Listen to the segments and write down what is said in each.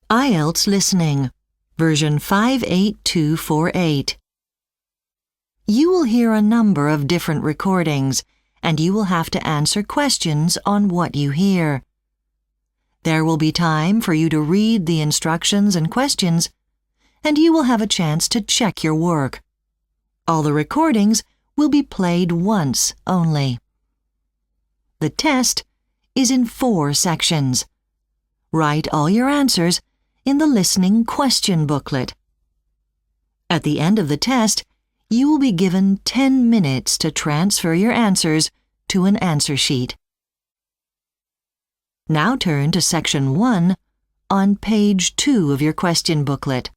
IELTS Listening, version 58248. You will hear a number of different recordings, and you will have to answer questions on what you hear. There will be time for you to read the instructions and questions, and you will have a chance to check your work. All the recordings will be played once only. The test is in 4 sections. Write all your answers in the listening question booklet. At the end of the test, you will be given 10 minutes to transfer your answers to an answer sheet. Now turn to Section 1 on page 2 of your question booklet.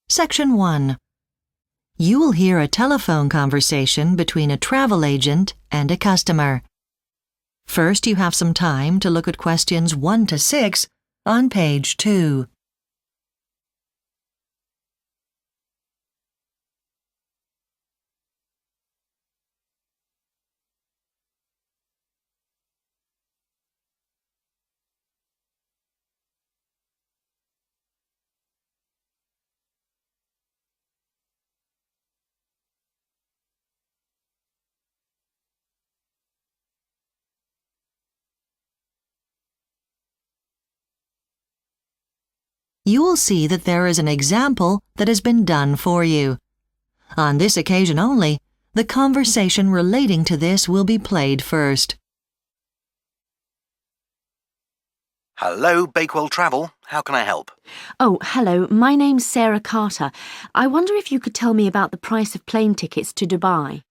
Section 1. You will hear a telephone conversation between a travel agent and a customer. First, you have some time to look at questions 1 to 6 on page 2. You will see that there is an example that has been done for you. On this occasion only, the conversation relating to this will be played first. Hello, Bakewell Travel. How can I help? Oh, hello. My name's Sarah Carter. I wonder if you could tell me about the price of plane tickets to Dubai.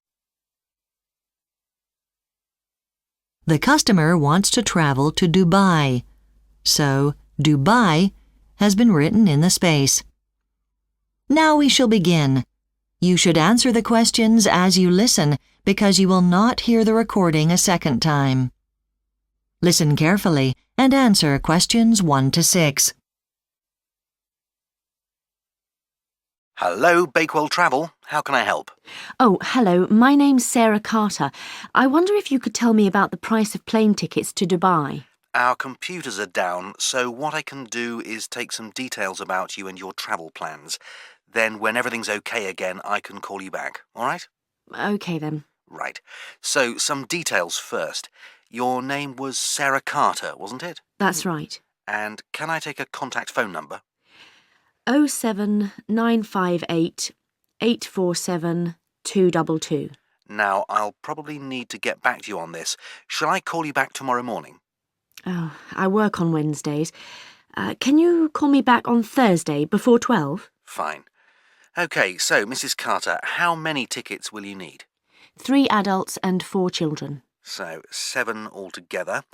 The customer wants to travel to Dubai, so Dubai has been written in the space. Now we shall begin. You should answer the questions as you listen because you will not hear the recording a second time. Listen carefully and answer questions 1 to 6. Hello, Bakewell Travel. How can I help? Oh, hello. My name's Sarah Carter. I wonder if you could tell me about the price of plane tickets to Dubai. Our computers are down, so what I can do is take some details about you and your travel plans. Then when everything's okay again, I can call you back, all right? OK then. Right. So some details first. Your name was Sarah Carter, wasn't it? That's right. And can I take a contact phone number? 07958 847 222. Now, I'll probably need to get back to you on this. Shall I call you back tomorrow morning? Oh, I work on Wednesdays. Can you call me back on Thursday before 12? Fine. OK, so, Mrs. Carter, how many tickets will you need? 3 adults and 4 children. So, 7 altogether.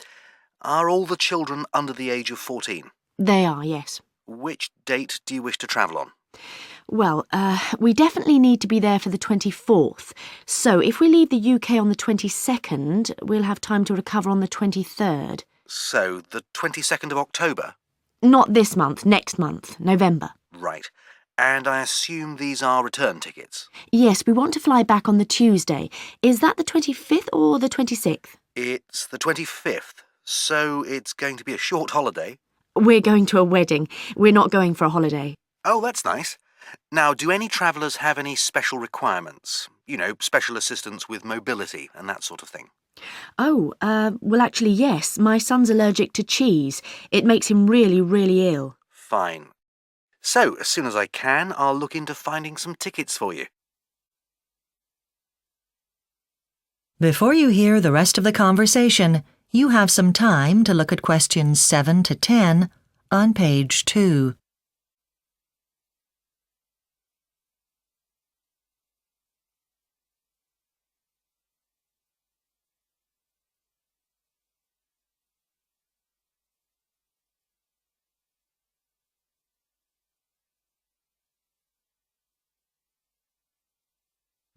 Are all the children under the age of 14? They are, yes. Which date do you wish to travel on? Well, we definitely need to be there for the 24th. So if we leave the UK on the 22nd, we'll have time to recover on the 23rd. So, the 22nd of October? Not this month, next month, November. Right. And I assume these are return tickets? Yes, we want to fly back on the Tuesday. Is that the 25th or the 26th? It's the 25th, so it's going to be a short holiday. We're going to a wedding. We're not going for a holiday. Oh, that's nice. Now, do any travellers have any special requirements? You know, special assistance with mobility and that sort of thing? Oh, well, actually, yes. My son's allergic to cheese. It makes him really, really ill. Fine. So, as soon as I can, I'll look into finding some tickets for you. Before you hear the rest of the conversation, you have some time to look at questions 7 to 10 on page 2.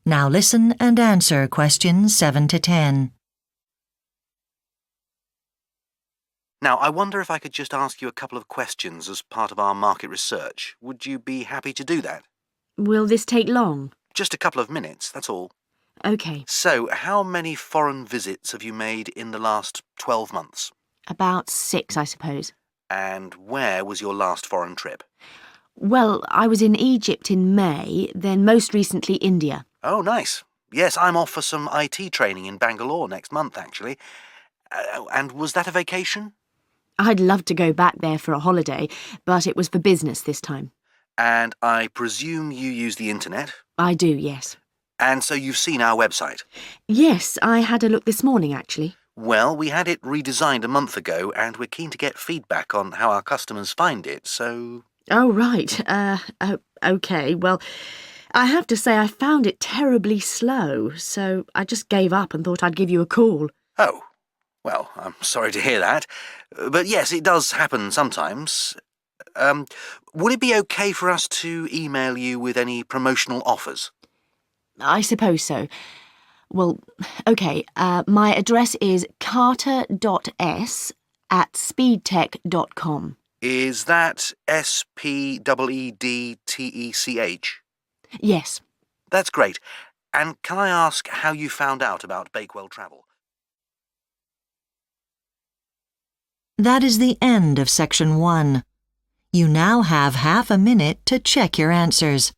Now listen and answer questions 7 to 10. Now, I wonder if I could just ask you a couple of questions as part of our market research. Would you be happy to do that? Will this take long? Just a couple of minutes, that's all. OK. So, how many foreign visits have you made in the last 12 months? About 6, I suppose. And where was your last foreign trip? Well, I was in Egypt in May, then most recently India. Oh, nice. Yes, I'm off for some IT training in Bangalore next month, actually. And was that a vacation? I'd love to go back there for a holiday, but it was for business this time. And I presume you use the internet? I do, yes. And so you've seen our website? Yes, I had a look this morning, actually. Well, we had it redesigned a month ago, and we're keen to get feedback on how our customers find it, so... Oh, right. OK. Well, I have to say I found it terribly slow, so I just gave up and thought I'd give you a call. Oh, well, I'm sorry to hear that. But yes, it does happen sometimes. Would it be okay for us to email you with any promotional offers? I suppose so. Well, OK, my address is carter.s@speedtech.com. Is that SPEEDTECH? Yes. That's great. And can I ask how you found out about Bakewell Travel? That is the end of Section 1. You now have half a minute to check your answers.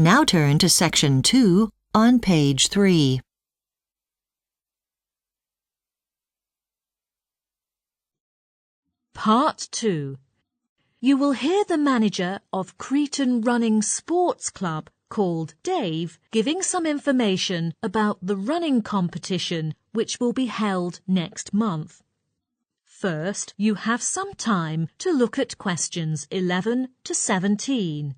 Now turn to Section 2 on page 3. Part 2. You will hear the manager of Cretan Running Sports Club, called Dave, giving some information about the running competition which will be held next month. First, you have some time to look at questions 11 to 17.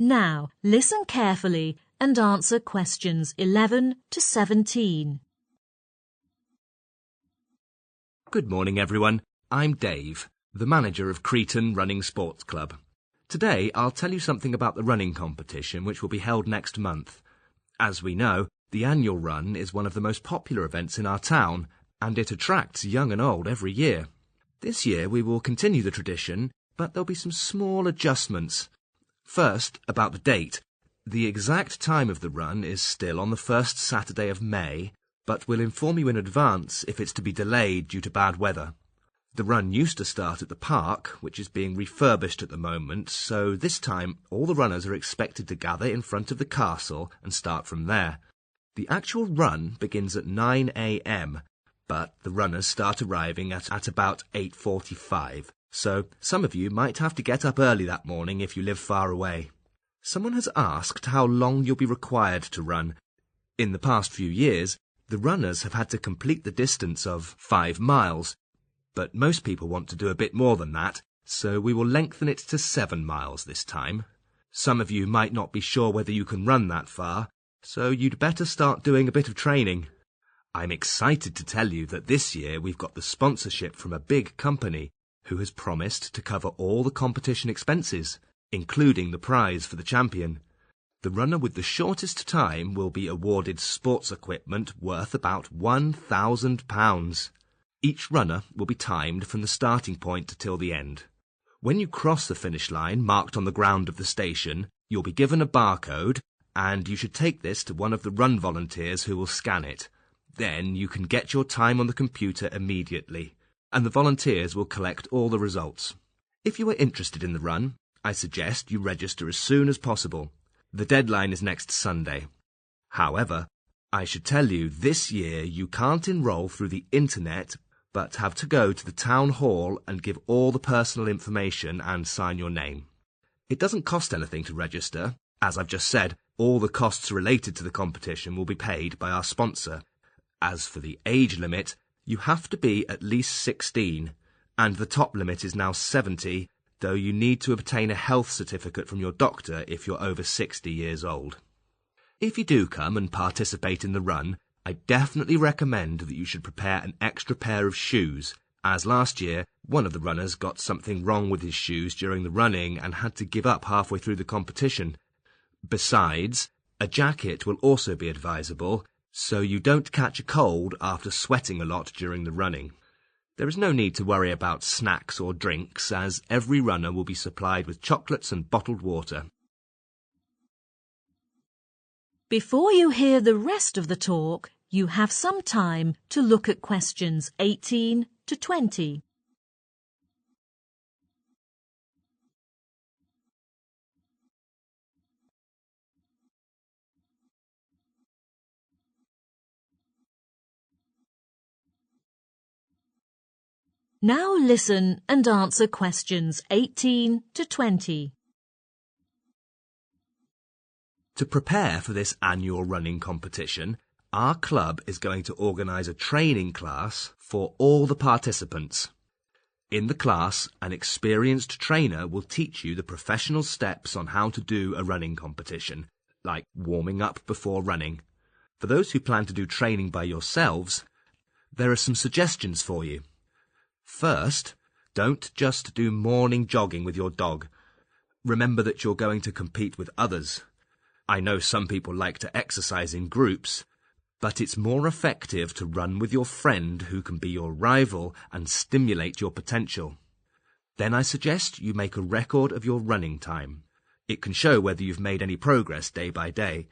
Now, listen carefully and answer questions 11 to 17. Good morning, everyone. I'm Dave, the manager of Cretan Running Sports Club. Today, I'll tell you something about the running competition which will be held next month. As we know, the annual run is one of the most popular events in our town, and it attracts young and old every year. This year, we will continue the tradition, but there'll be some small adjustments. First, about the date. The exact time of the run is still on the first Saturday of May, but we'll inform you in advance if it's to be delayed due to bad weather. The run used to start at the park, which is being refurbished at the moment, so this time all the runners are expected to gather in front of the castle and start from there. The actual run begins at 9 a.m, but the runners start arriving at about 8:45. So some of you might have to get up early that morning if you live far away. Someone has asked how long you'll be required to run. In the past few years, the runners have had to complete the distance of 5 miles, but most people want to do a bit more than that, so we will lengthen it to 7 miles this time. Some of you might not be sure whether you can run that far, so you'd better start doing a bit of training. I'm excited to tell you that this year we've got the sponsorship from a big company who has promised to cover all the competition expenses, including the prize for the champion. The runner with the shortest time will be awarded sports equipment worth about £1,000. Each runner will be timed from the starting point till the end. When you cross the finish line marked on the ground of the station, you'll be given a barcode, and you should take this to one of the run volunteers who will scan it. Then you can get your time on the computer immediately, and the volunteers will collect all the results. If you are interested in the run, I suggest you register as soon as possible. The deadline is next Sunday. However, I should tell you this year you can't enrol through the internet, but have to go to the town hall and give all the personal information and sign your name. It doesn't cost anything to register. As I've just said, all the costs related to the competition will be paid by our sponsor. As for the age limit, you have to be at least 16, and the top limit is now 70, though you need to obtain a health certificate from your doctor if you're over 60 years old. If you do come and participate in the run, I definitely recommend that you should prepare an extra pair of shoes, as last year one of the runners got something wrong with his shoes during the running and had to give up halfway through the competition. Besides, a jacket will also be advisable, so you don't catch a cold after sweating a lot during the running. There is no need to worry about snacks or drinks, as every runner will be supplied with chocolates and bottled water. Before you hear the rest of the talk, you have some time to look at questions 18 to 20. Now listen and answer questions 18 to 20. To prepare for this annual running competition, our club is going to organise a training class for all the participants. In the class, an experienced trainer will teach you the professional steps on how to do a running competition, like warming up before running. For those who plan to do training by yourselves, there are some suggestions for you. First, don't just do morning jogging with your dog. Remember that you're going to compete with others. I know some people like to exercise in groups, but it's more effective to run with your friend who can be your rival and stimulate your potential. Then I suggest you make a record of your running time. It can show whether you've made any progress day by day.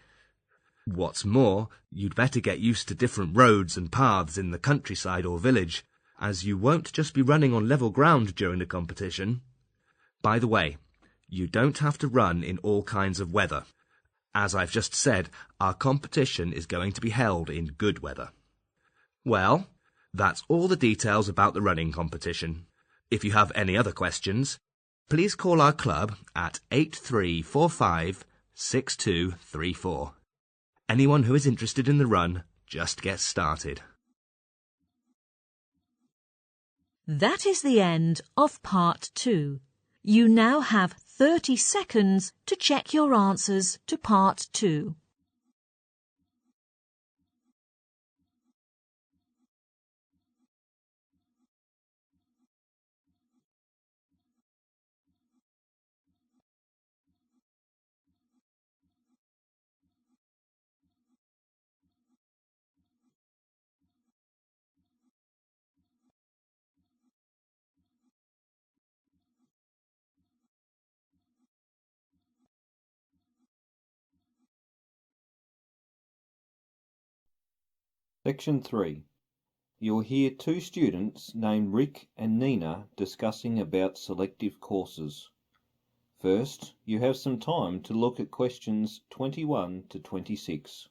What's more, you'd better get used to different roads and paths in the countryside or village, as you won't just be running on level ground during the competition. By the way, you don't have to run in all kinds of weather. As I've just said, our competition is going to be held in good weather. Well, that's all the details about the running competition. If you have any other questions, please call our club at 8345 6234. Anyone who is interested in the run, just get started. That is the end of part 2. You now have 30 seconds to check your answers to part 2. Section 3. You'll hear two students named Rick and Nina discussing about selective courses. First, you have some time to look at questions 21 to 26.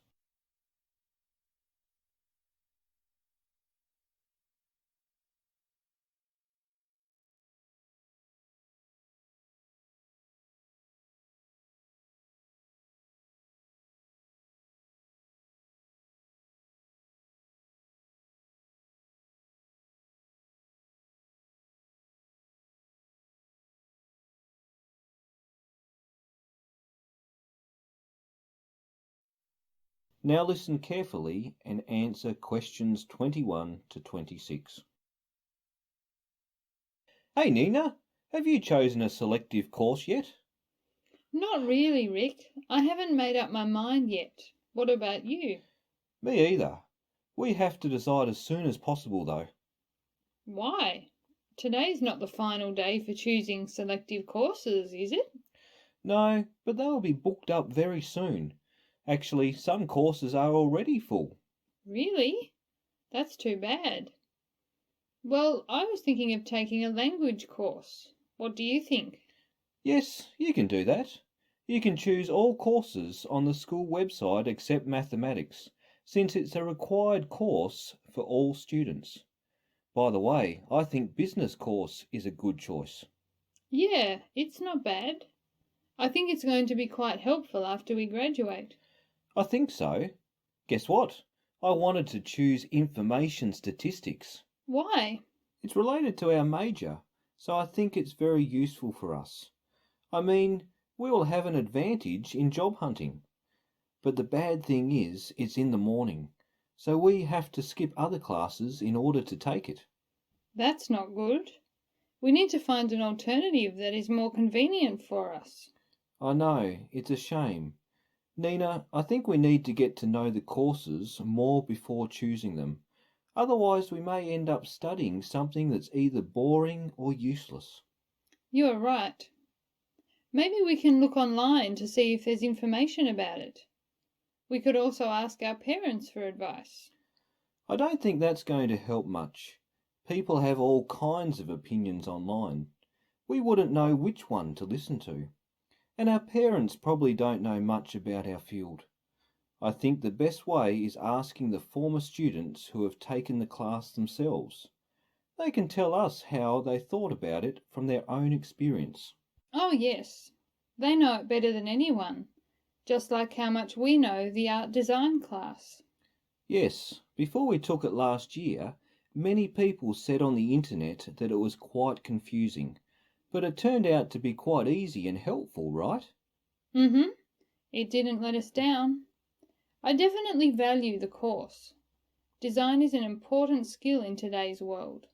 Now listen carefully and answer questions 21 to 26. Hey Nina, have you chosen a selective course yet? Not really, Rick. I haven't made up my mind yet. What about you? Me either. We have to decide as soon as possible though. Why? Today's not the final day for choosing selective courses, is it? No, but they'll be booked up very soon. Actually, some courses are already full. Really? That's too bad. Well, I was thinking of taking a language course. What do you think? Yes, you can do that. You can choose all courses on the school website except mathematics, since it's a required course for all students. By the way, I think business course is a good choice. Yeah, it's not bad. I think it's going to be quite helpful after we graduate. I think so. Guess what? I wanted to choose information statistics. Why? It's related to our major, so I think it's very useful for us. I mean, we will have an advantage in job hunting. But the bad thing is, it's in the morning, so we have to skip other classes in order to take it. That's not good. We need to find an alternative that is more convenient for us. I know, it's a shame. Nina, I think we need to get to know the courses more before choosing them. Otherwise, we may end up studying something that's either boring or useless. You are right. Maybe we can look online to see if there's information about it. We could also ask our parents for advice. I don't think that's going to help much. People have all kinds of opinions online. We wouldn't know which one to listen to. And our parents probably don't know much about our field. I think the best way is asking the former students who have taken the class themselves. They can tell us how they thought about it from their own experience. Oh, yes. They know it better than anyone, just like how much we know the art design class. Yes, before we took it last year, many people said on the internet that it was quite confusing, but it turned out to be quite easy and helpful, right? Mm-hmm. It didn't let us down. I definitely value the course. Design is an important skill in today's world.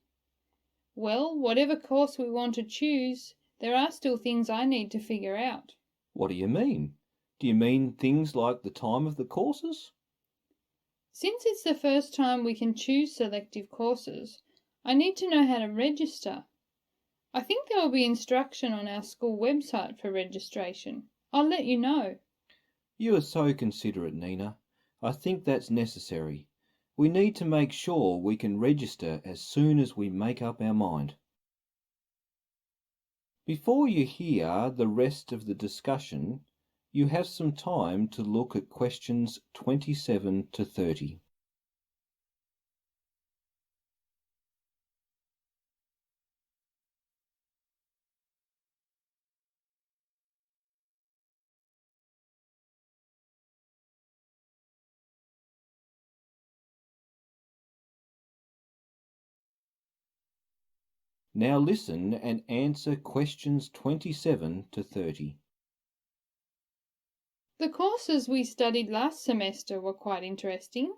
Well, whatever course we want to choose, there are still things I need to figure out. What do you mean? Do you mean things like the time of the courses? Since it's the first time we can choose selective courses, I need to know how to register. I think there will be instruction on our school website for registration. I'll let you know. You are so considerate, Nina. I think that's necessary. We need to make sure we can register as soon as we make up our mind. Before you hear the rest of the discussion, you have some time to look at questions 27 to 30. Now listen and answer questions 27 to 30. The courses we studied last semester were quite interesting.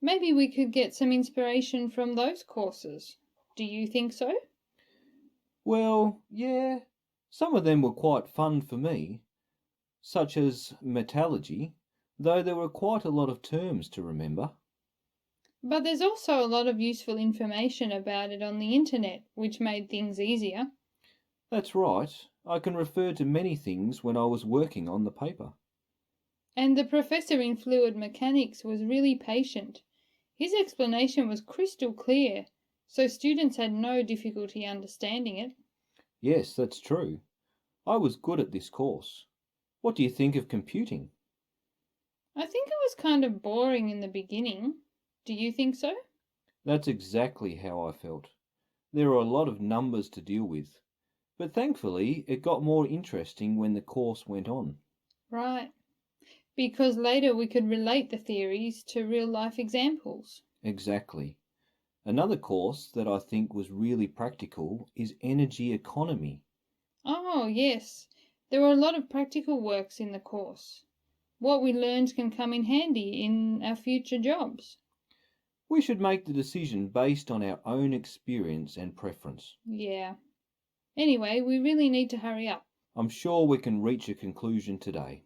Maybe we could get some inspiration from those courses. Do you think so? Well, yeah, some of them were quite fun for me, such as metallurgy, though there were quite a lot of terms to remember. But there's also a lot of useful information about it on the internet, which made things easier. That's right, I can refer to many things when I was working on the paper. And the professor in fluid mechanics was really patient. His explanation was crystal clear, so students had no difficulty understanding it. Yes, that's true. I was good at this course. What do you think of computing? I think it was kind of boring in the beginning. Do you think so? That's exactly how I felt. There are a lot of numbers to deal with, but thankfully it got more interesting when the course went on. Right. Because later we could relate the theories to real life examples. Exactly. Another course that I think was really practical is energy economy. Oh, yes. There were a lot of practical works in the course. What we learned can come in handy in our future jobs. We should make the decision based on our own experience and preference. Yeah. Anyway, we really need to hurry up. I'm sure we can reach a conclusion today.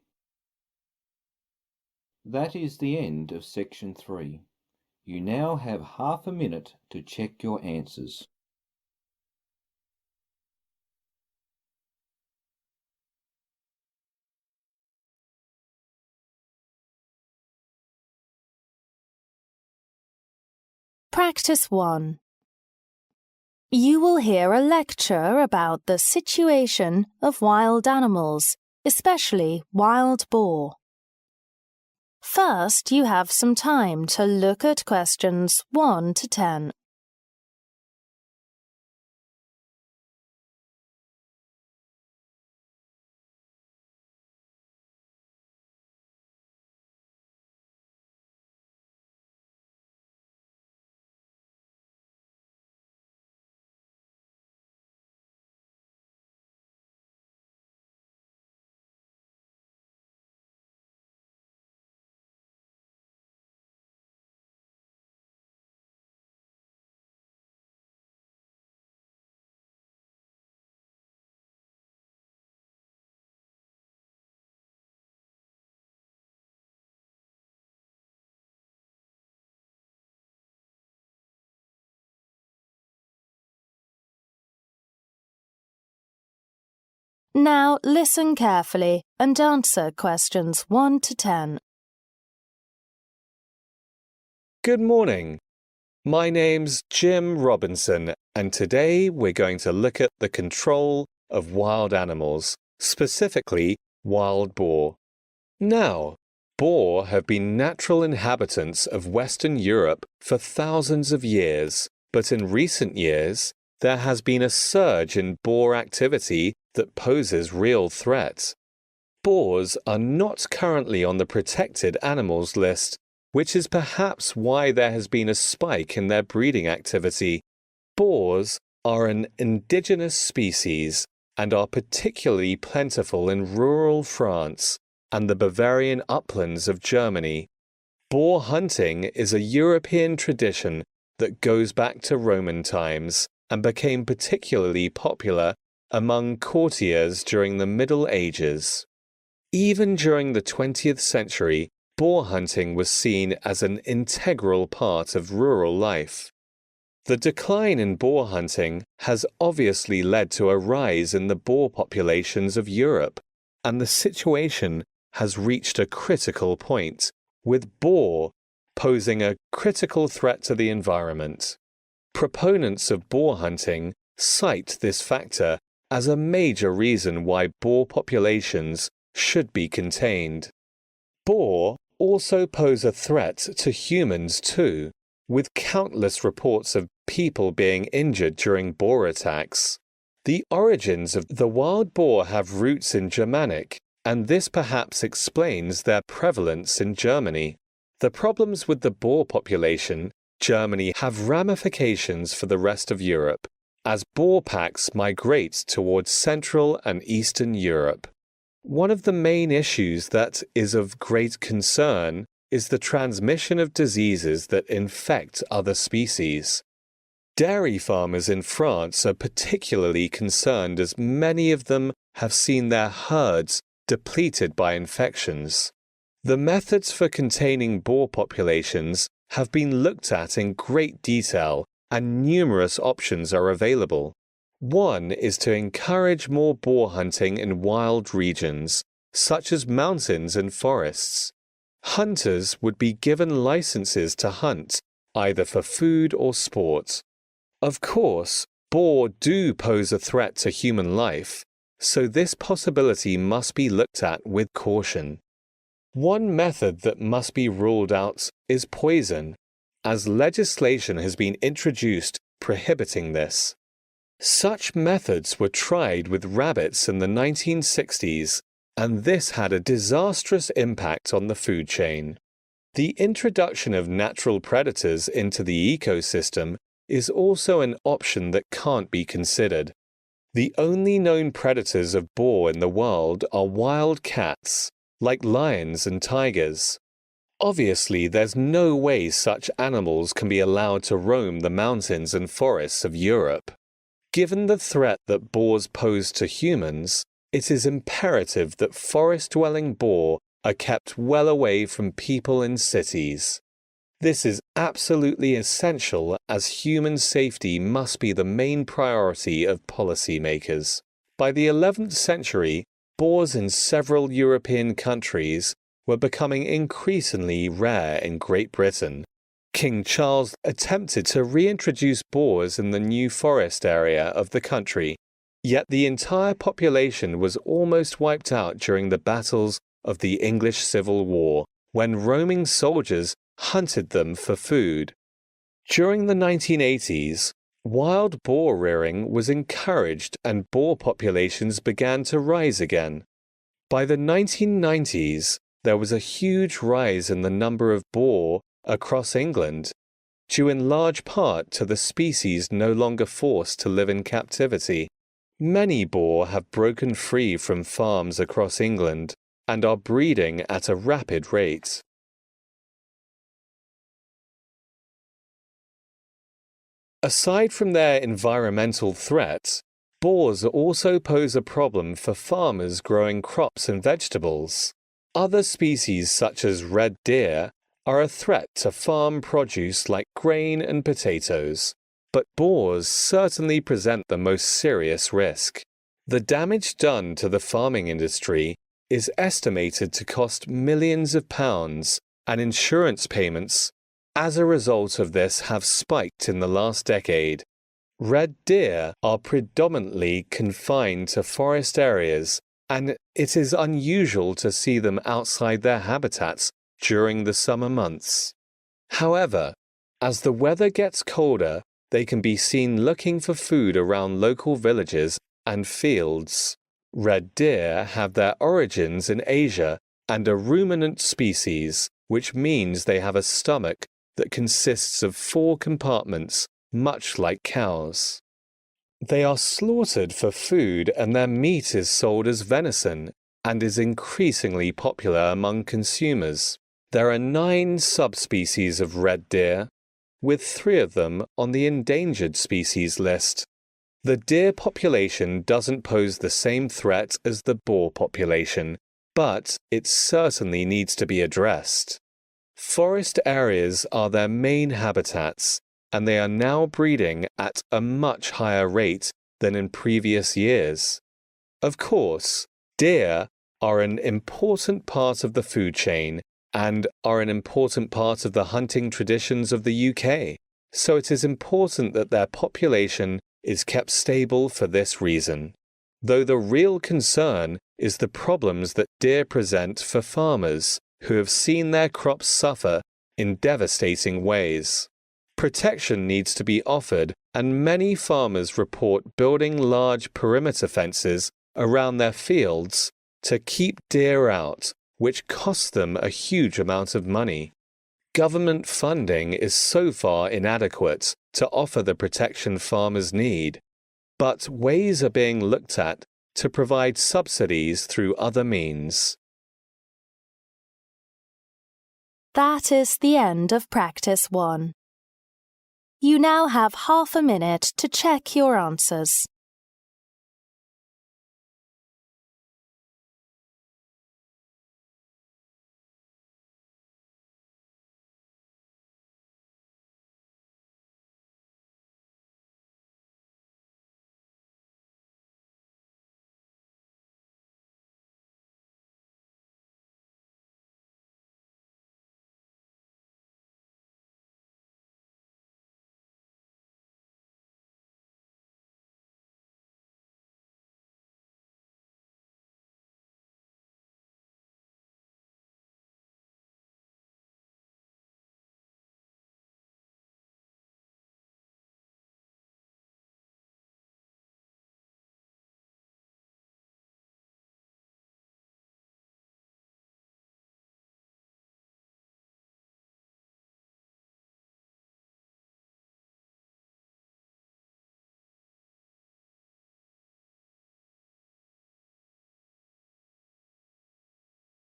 That is the end of section 3. You now have half a minute to check your answers. Practice 1. You will hear a lecture about the situation of wild animals, especially wild boar. First, you have some time to look at questions 1 to 10. Now listen carefully and answer questions 1 to 10. Good morning. My name's Jim Robinson, and today we're going to look at the control of wild animals, specifically wild boar. Now, boar have been natural inhabitants of Western Europe for thousands of years, but in recent years, there has been a surge in boar activity that poses real threats. Boars are not currently on the protected animals list, which is perhaps why there has been a spike in their breeding activity. Boars are an indigenous species and are particularly plentiful in rural France and the Bavarian uplands of Germany. Boar hunting is a European tradition that goes back to Roman times and became particularly popular among courtiers during the Middle Ages. Even during the 20th century, boar hunting was seen as an integral part of rural life. The decline in boar hunting has obviously led to a rise in the boar populations of Europe, and the situation has reached a critical point, with boar posing a critical threat to the environment. Proponents of boar hunting cite this factor as a major reason why boar populations should be contained. Boar also pose a threat to humans too, with countless reports of people being injured during boar attacks. The origins of the wild boar have roots in Germanic, and this perhaps explains their prevalence in Germany. The problems with the boar population Germany have ramifications for the rest of Europe, as boar packs migrate towards Central and Eastern Europe. One of the main issues that is of great concern is the transmission of diseases that infect other species. Dairy farmers in France are particularly concerned as many of them have seen their herds depleted by infections. The methods for containing boar populations have been looked at in great detail, and numerous options are available. One is to encourage more boar hunting in wild regions, such as mountains and forests. Hunters would be given licenses to hunt, either for food or sport. Of course, boar do pose a threat to human life, so this possibility must be looked at with caution. One method that must be ruled out is poison, as legislation has been introduced prohibiting this. Such methods were tried with rabbits in the 1960s, and this had a disastrous impact on the food chain. The introduction of natural predators into the ecosystem is also an option that can't be considered. The only known predators of boar in the world are wild cats, like lions and tigers. Obviously, there's no way such animals can be allowed to roam the mountains and forests of Europe. Given the threat that boars pose to humans, it is imperative that forest-dwelling boar are kept well away from people in cities. This is absolutely essential, as human safety must be the main priority of policymakers. By the 11th century, boars in several European countries were becoming increasingly rare in Great Britain. King Charles attempted to reintroduce boars in the New Forest area of the country, yet the entire population was almost wiped out during the battles of the English Civil War, when roaming soldiers hunted them for food. During the 1980s, wild boar rearing was encouraged and boar populations began to rise again. By the 1990s, there was a huge rise in the number of boar across England, due in large part to the species no longer forced to live in captivity. Many boar have broken free from farms across England and are breeding at a rapid rate. Aside from their environmental threat, boars also pose a problem for farmers growing crops and vegetables. Other species such as red deer are a threat to farm produce like grain and potatoes, but boars certainly present the most serious risk. The damage done to the farming industry is estimated to cost millions of pounds, and insurance payments as a result of this have spiked in the last decade. Red deer are predominantly confined to forest areas, and it is unusual to see them outside their habitats during the summer months. However, as the weather gets colder, they can be seen looking for food around local villages and fields. Red deer have their origins in Asia and are ruminant species, which means they have a stomach that consists of 4 compartments, much like cows. They are slaughtered for food, and their meat is sold as venison and is increasingly popular among consumers. There are 9 subspecies of red deer, with 3 of them on the endangered species list. The deer population doesn't pose the same threat as the boar population, but it certainly needs to be addressed. Forest areas are their main habitats, and they are now breeding at a much higher rate than in previous years. Of course, deer are an important part of the food chain and are an important part of the hunting traditions of the UK, so it is important that their population is kept stable for this reason. Though the real concern is the problems that deer present for farmers who have seen their crops suffer in devastating ways. Protection needs to be offered, and many farmers report building large perimeter fences around their fields to keep deer out, which costs them a huge amount of money. Government funding is so far inadequate to offer the protection farmers need, but ways are being looked at to provide subsidies through other means. That is the end of Practice 1. You now have half a minute to check your answers.